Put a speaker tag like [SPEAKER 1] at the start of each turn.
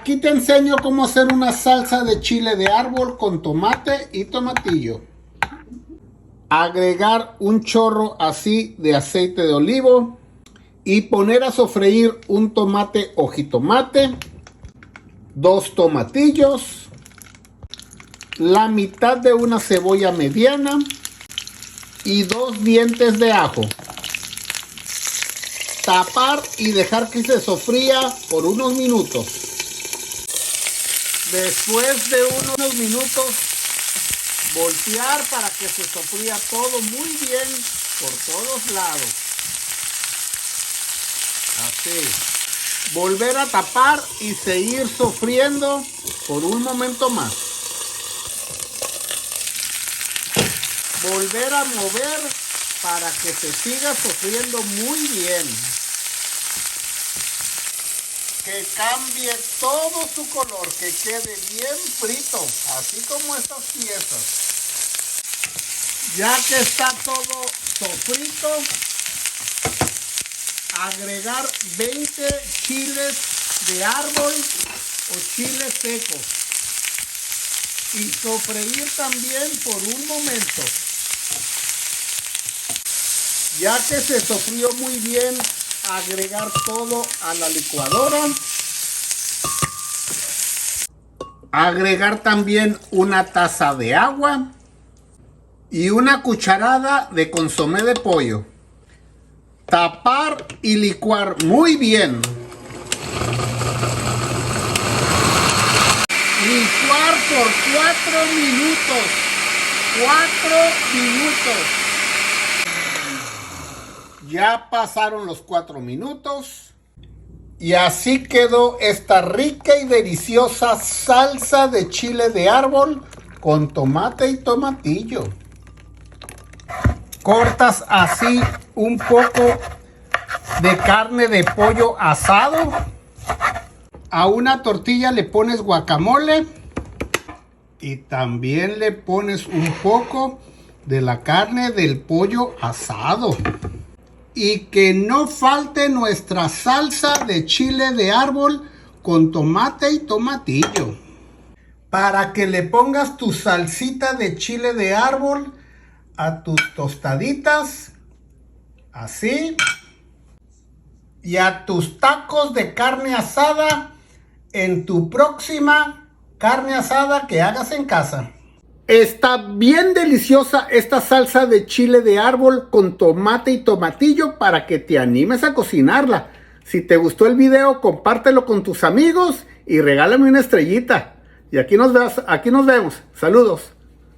[SPEAKER 1] Aquí te enseño cómo hacer una salsa de chile de árbol con tomate y tomatillo. Agregar un chorro así de aceite de olivo y poner a sofreír un tomate o jitomate, 2 tomatillos, la mitad de una cebolla mediana y 2 dientes de ajo. Tapar y dejar que se sofría por unos minutos. Después de unos minutos, voltear para que se sofría todo muy bien por todos lados. Así. Volver a tapar y seguir sofriendo por un momento más. Volver a mover para que se siga sofriendo muy bien. Que cambie todo su color, que quede bien frito, así como estas piezas. Ya que está todo sofrito, agregar 20 chiles de árbol o chiles secos y sofreír también por un momento. Ya que se sofrió muy bien, agregar todo a la licuadora. Agregar también una taza de agua y una cucharada de consomé de pollo. Tapar y licuar muy bien. Licuar por 4 minutos. 4 minutos. Ya pasaron los 4 minutos. Y así quedó esta rica y deliciosa salsa de chile de árbol con tomate y tomatillo. Cortas así un poco de carne de pollo asado. A una tortilla le pones guacamole y también le pones un poco de la carne del pollo asado. Y que no falte nuestra salsa de chile de árbol con tomate y tomatillo. Para que le pongas tu salsita de chile de árbol a tus tostaditas, así, y a tus tacos de carne asada en tu próxima carne asada que hagas en casa. Está bien deliciosa esta salsa de chile de árbol con tomate y tomatillo para que te animes a cocinarla. Si te gustó el video, compártelo con tus amigos y regálame una estrellita. Y aquí nos vemos. Saludos.